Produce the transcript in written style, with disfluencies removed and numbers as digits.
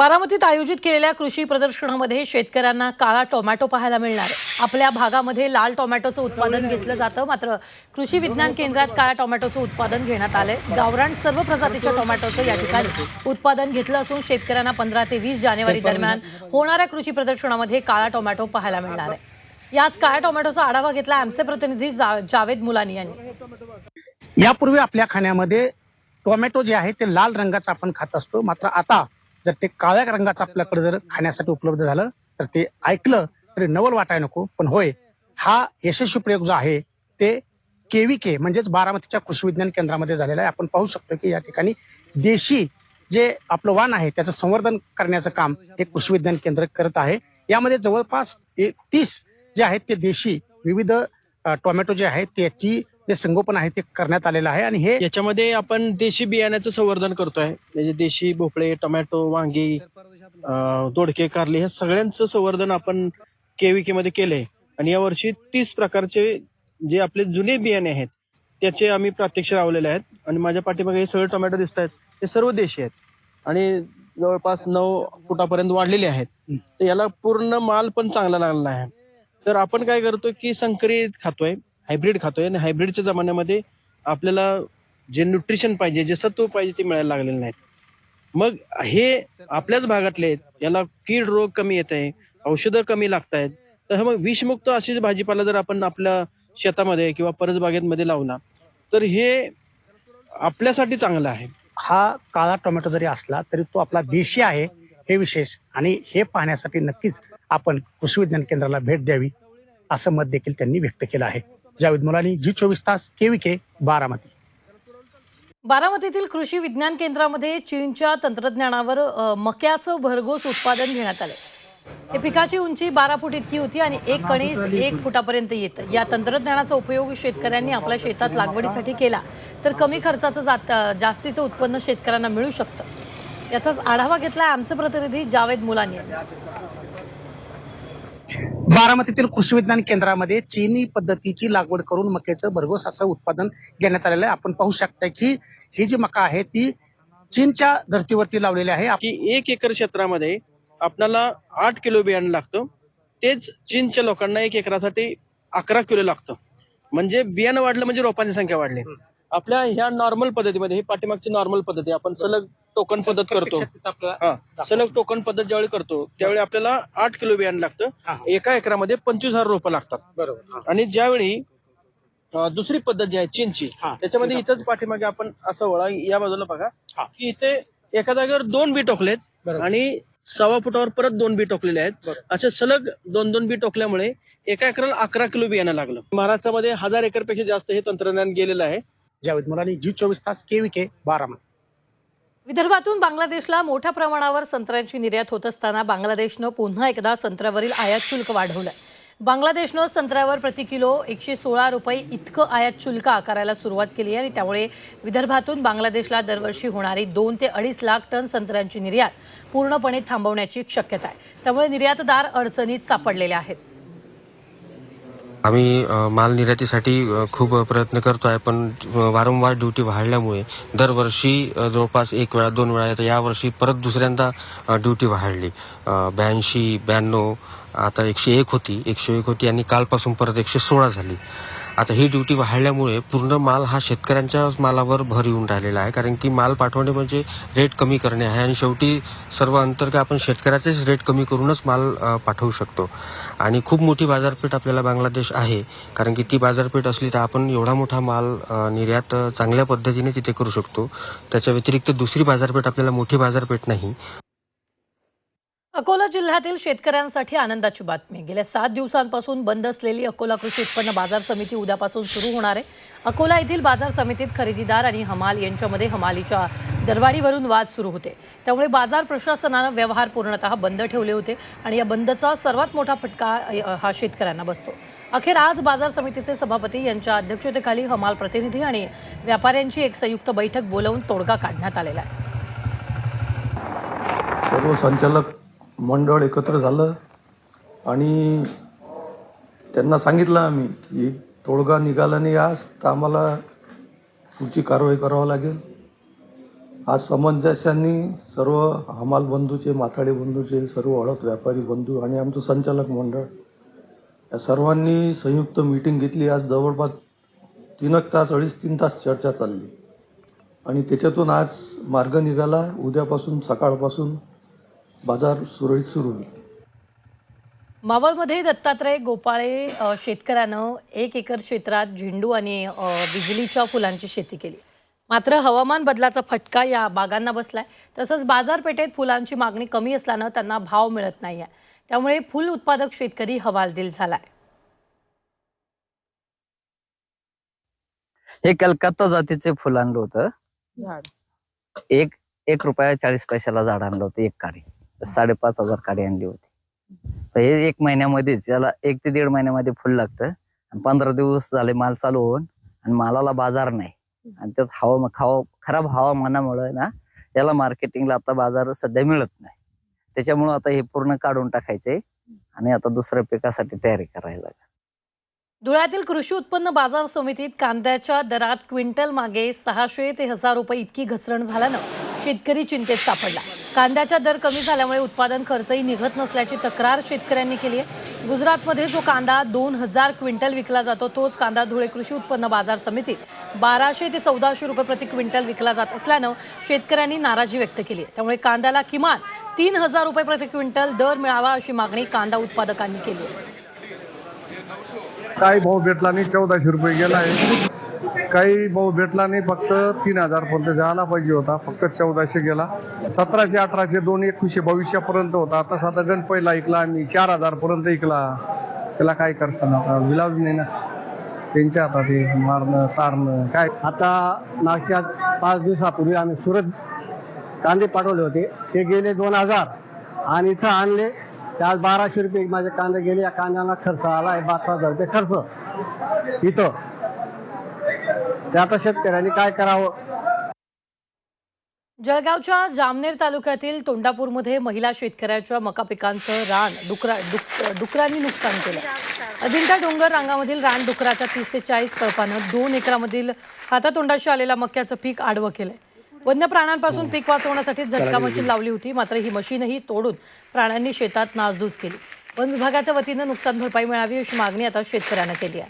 बारामतीत आयोजित केलेल्या कृषी प्रदर्शनामध्ये शेतकऱ्यांना काळा टोमॅटो पाहायला मिळणार आहे। आपल्या भागामध्ये लाल टोमॅटोचं उत्पादन घेतलं जातं, मात्र कृषी विज्ञान केंद्रात काळ्या टोमॅटोचं उत्पादन घेण्यात आलंय। गावरान सर्व प्रजातीच्या टोमॅटोचं या ठिकाणी उत्पादन घेतलं असून शेतकऱ्यांना 15 ते 20 जानेवारी दरम्यान होणाऱ्या कृषी प्रदर्शनामध्ये काळा टोमॅटो पाहायला मिळणार आहे। याच काळ्या टोमॅटोचा आढावा घेतला आमचे प्रतिनिधी जावेद मुलानी यांनी। यापूर्वी आपल्या खाण्यामध्ये टोमॅटो जे आहे ते लाल रंगाचा आपण खात असतो, मात्र आता जर ते काळ्या रंगाचं आपल्याकडे जर खाण्यासाठी उपलब्ध झालं तर ते ऐकलं तरी नवल वाटायला नको। पण होय, हा यशस्वी प्रयोग जो आहे ते केव्हीके म्हणजेच बारामतीच्या कृषी विज्ञान केंद्रामध्ये झालेला आहे। आपण पाहू शकतो की या ठिकाणी देशी जे आपलं वाण आहे त्याचं संवर्धन करण्याचं काम हे कृषी विज्ञान केंद्र करत आहे। यामध्ये जवळपास 30 जे आहेत ते देशी विविध टोमॅटो जे आहेत त्याची जे संगोपन आहे ते करण्यात आलेलं आहे। आणि हे याच्यामध्ये आपण देशी बियाण्याचं संवर्धन करतोय, म्हणजे देशी भोपळे, टोमॅटो, वांगी, दोडके, कारले ह्या सगळ्यांचं संवर्धन आपण केव्हीके मध्ये केलंय। आणि यावर्षी 30 प्रकारचे जे आपले जुने बियाणे आहेत त्याचे आम्ही प्रात्यक्षिक लावलेले आहेत। आणि माझ्या पाठीमागे हे सगळे टोमॅटो दिसत आहेत ते सर्व देशी आहेत आणि जवळपास 9 फुटापर्यंत वाढलेले आहेत। तर याला पूर्ण माल पण चांगला लागलेला आहे। तर आपण काय करतोय की संकरित खातोय, हायब्रिड खातोय, आणि हायब्रिडच्या जमान्यामध्ये आपल्याला जे न्यूट्रिशन पाहिजे, जे सत्व पाहिजे ते मिळायला लागलेलं नाही। मग हे आपल्याच भागातले आहेत, याला कीड रोग कमी येत आहे, औषधं कमी लागत आहेत। तर मग विषमुक्त अशीच भाजीपाला जर आपण आपल्या शेतामध्ये किंवा परसबागेमध्ये लावला तर हे आपल्यासाठी चांगलं आहे। हा काळा टोमॅटो जरी असला तरी तो आपला देशी आहे हे विशेष, आणि हे पाहण्यासाठी नक्कीच आपण कृषी विज्ञान केंद्राला भेट द्यावी असं मत देखील त्यांनी व्यक्त केलं आहे। जावेद मुलानी, जी24 तास, केव्हीके, बारामती। बारामतीतील कृषी विज्ञान केंद्रामध्ये चीनच्या तंत्रज्ञानावर मक्याचं भरघोस उत्पादन घेण्यात आले। हे पिकाची उंची 12 फूट इतकी होती आणि एक कणीस 1 फुटापर्यंत येतं। या तंत्रज्ञानाचा उपयोग शेतकऱ्यांनी आपल्या शेतात लागवडीसाठी केला तर कमी खर्चाचं जास्तीचं उत्पन्न शेतकऱ्यांना मिळू शकतं। याचाच आढावा घेतला आमचे प्रतिनिधी जावेद मुलानी यांनी। बारामतीतील कृषी विज्ञान केंद्रामध्ये चीनी पद्धतीची लागवड करून मक्याचं भरघोस असं उत्पादन घेण्यात आलेलं आहे। आपण पाहू शकता की ही जी मका आहे ती चीनच्या धर्तीवरती लावलेली आहे। की 1 एकर क्षेत्रामध्ये आपल्याला 8 किलो बियाणं लागतं, तेच चीनच्या लोकांना 1 एकरासाठी 11 किलो लागतं। म्हणजे बियाणं वाढलं म्हणजे रोपांची संख्या वाढली। आपल्या ह्या नॉर्मल पद्धतीमध्ये, ही पाठीमागची नॉर्मल पद्धती, आपण सलग टोकन पद्धत करतो। सलग टोकन पद्धत ज्यावेळी करतो त्यावेळी आपल्याला 8 किलो बियाणं लागतं। एका एकरामध्ये 25,000 रोपं लागतात। बरोबर। आणि ज्यावेळी दुसरी पद्धत जी आहे चीनची, त्याच्यामध्ये इथंच पाठीमागे आपण असं वळा, या बाजूला बघा की इथे एका जागेवर 2 बी टोकलेत आणि 1.25 फुटावर परत 2 बी टोकलेले आहेत। असे सलग 2-2 बी टोकल्यामुळे एका एकराला 11 किलो बियाणं लागलं। महाराष्ट्रामध्ये 1000 एकर पेक्षा जास्त हे तंत्रज्ञान गेलेलं आहे। जावेद मुलानी, जी24 तास, केव्हीके, बारामती। विदर्भातून बांगलादेशला मोठ्या प्रमाणावर संत्र्यांची निर्यात होत असताना बांगलादेशनं पुन्हा एकदा संत्र्यावरील आयात शुल्क वाढवलंय। बांगलादेशनं संत्र्यावर प्रति किलो 116 रुपये इतकं आयात शुल्क आकारायला सुरुवात केली आहे आणि त्यामुळे विदर्भातून बांगलादेशला दरवर्षी होणारी 2 ते 2.5 लाख टन संत्र्यांची निर्यात पूर्णपणे थांबवण्याची शक्यता आहे। त्यामुळे निर्यातदार अडचणीत सापडलेले आहेत। आम्ही माल निर्यातीसाठी खूप प्रयत्न करतो आहे, पण वारंवार ड्युटी वाढल्यामुळे दरवर्षी जवळपास 1 वेळा 2 वेळा येतं। यावर्षी परत दुसऱ्यांदा ड्युटी वाढली। 82, 92, आता 101 होती आणि कालपासून परत 116 झाली। आता ही ड्युटी वाढल्यामुळे पूर्ण माल हा शेतकऱ्यांच्या मालावर भर येऊन राहिलेला आहे, कारण की माल पाठवणे म्हणजे रेट कमी करणे आहे आणि शेवटी सर्व अंतर काय आपण शेतकऱ्याचेच रेट कमी करूनच माल पाठवू शकतो। आणि खूप मोठी बाजारपेठ आपल्याला बांगलादेश आहे, कारण की ती बाजारपेठ असली तर आपण एवढा मोठा माल निर्यात चांगल्या पद्धतीने तिथे करू शकतो। त्याच्या व्यतिरिक्त दुसरी बाजारपेठ आपल्याला मोठी बाजारपेठ नाही। अकोला जिल्ह्यातील शेतकऱ्यांसाठी आनंदाची बातमी। गेल्या 7 दिवसांपासून बंद असलेली अकोला कृषी उत्पन्न बाजार समिती उद्यापासून सुरू होणार आहे। अकोला येथील बाजार समितीत खरेदीदार आणि हमाल यांच्यामध्ये हमालीच्या दरवाढीवरून वाद सुरू होते। त्यामुळे बाजार प्रशासनानं व्यवहार पूर्णतः बंद ठेवले होते आणि या बंदचा सर्वात मोठा फटका हा शेतकऱ्यांना बसतो। अखेर आज बाजार समितीचे सभापती यांच्या अध्यक्षतेखाली हमाल प्रतिनिधी आणि व्यापाऱ्यांची एक संयुक्त बैठक बोलावून तोडगा काढण्यात आलेला आहे। सर्व संचालक मंडळ एकत्र झालं आणि त्यांना सांगितलं आम्ही की तोडगा निघाला नाही आज तर आम्हाला पुढची कारवाई करावी लागेल। आज सामंजस्याने सर्व हमाल बंधूचे, माथाडी बंधूचे, सर्व हळद व्यापारी बंधू आणि आमचं संचालक मंडळ या सर्वांनी संयुक्त मीटिंग घेतली. आज जवळपास 3 तास चर्चा चालली आणि त्याच्यातून आज मार्ग निघाला. उद्यापासून सकाळपासून बाजार सुरळीत सुरू होईल. मावळमध्ये दत्तात्रय गोपाळे शेतकऱ्यानं 1 एकर क्षेत्रात झेंडू आणि बिजलीच्या फुलांची शेती केली. मात्र हवामान बदलाचा फटका या बागांना बसलाय. तसंच बाजारपेठेत फुलांची मागणी कमी असल्यानं त्यांना भाव मिळत नाहीये. त्यामुळे फुल उत्पादक शेतकरी हवालदिल झालाय. हे कलकत्ता जातीचे फुल आणलं होतं. एक रुपया 40 पैशाला झाड आणलं होतं. एक काडी 5,500 काडी आणली होती. हे 1 महिन्यामध्येच, याला 1 ते 1.5 महिन्यामध्ये फुल लागतं. 15 दिवस झाले माल चालू होऊन आणि मालाला बाजार नाही. आणि त्यात खराब हवामानामुळे ना याला मार्केटिंगला आता बाजार सध्या मिळत नाही. त्याच्यामुळे आता हे पूर्ण काढून टाकायचे आणि आता दुसऱ्या पिकासाठी तयारी करायला. धुळ्यातील कृषी उत्पन्न बाजार समितीत कांद्याच्या दरात क्विंटल मागे 600 ते 1000 रुपये इतकी घसरण झाल्यानं शेतकरी चिंतेत सापडला. कांद्याचा दर कमी झाल्यामुळे उत्पादन खर्चही निघत नसल्याची तक्रार शेतकऱ्यांनी केली आहे. गुजरातमध्ये जो कांदा 2000 क्विंटल विकला जातो तोच कांदा धुळे कृषी उत्पन्न बाजार समितीत 1200 ते 1400 रुपये प्रति क्विंटल विकला जात असल्यानं शेतकऱ्यांनी नाराजी व्यक्त केली आहे. त्यामुळे कांद्याला किमान 3000 रुपये प्रति क्विंटल दर मिळावा अशी मागणी कांदा उत्पादकांनी केली आहे. काही भाव भेटला नाही, 1400 रुपये गेला आहे. काही भाव भेटला नाही, फक्त 3000 पर्यंत जायला पाहिजे होता, फक्त 1400 गेला. 1700, 1800, 2100, 2200 पर्यंत होता. आता साधा गण पहिला ऐकला आम्ही 4000 पर्यंत ऐकला. त्याला काय करसान, आता विलाज नाही ना. त्यांच्या हातात हे मारणं तारणं काय. आता मागच्या 5 दिवसापूर्वी आम्ही सुरत कांदे पाठवले होते. ते गेले 2000 आणि इथं आणले त्यात 1200 रुपये माझे कांदे गेले. या कांद्याला खर्च आला 5,000 रुपये खर्च इथं. ते आता शेतकऱ्यांनी काय करावं. जळगावच्या जामनेर तालुक्यातील तोंडापूरमध्ये महिला शेतकऱ्याच्या मका पिकांचं रान डुकरांनी नुकसान केलं. अजिंठा डोंगर रांगामधील रान डुकराच्या 30 ते 40 कळपानं 2 एकरामधील हातातोंडाशी आलेलं मक्याचं पीक आडवं केलंय. वन्य प्राण्यांपासून पीक वाचवण्यासाठी झटका मशीन लावली होती, मात्र ही मशीनही तोडून प्राण्यांनी शेतात नासधूस केली. वन विभागाच्या वतीनं नुकसान भरपाई मिळावी अशी मागणी आता शेतकऱ्यांना केली आहे.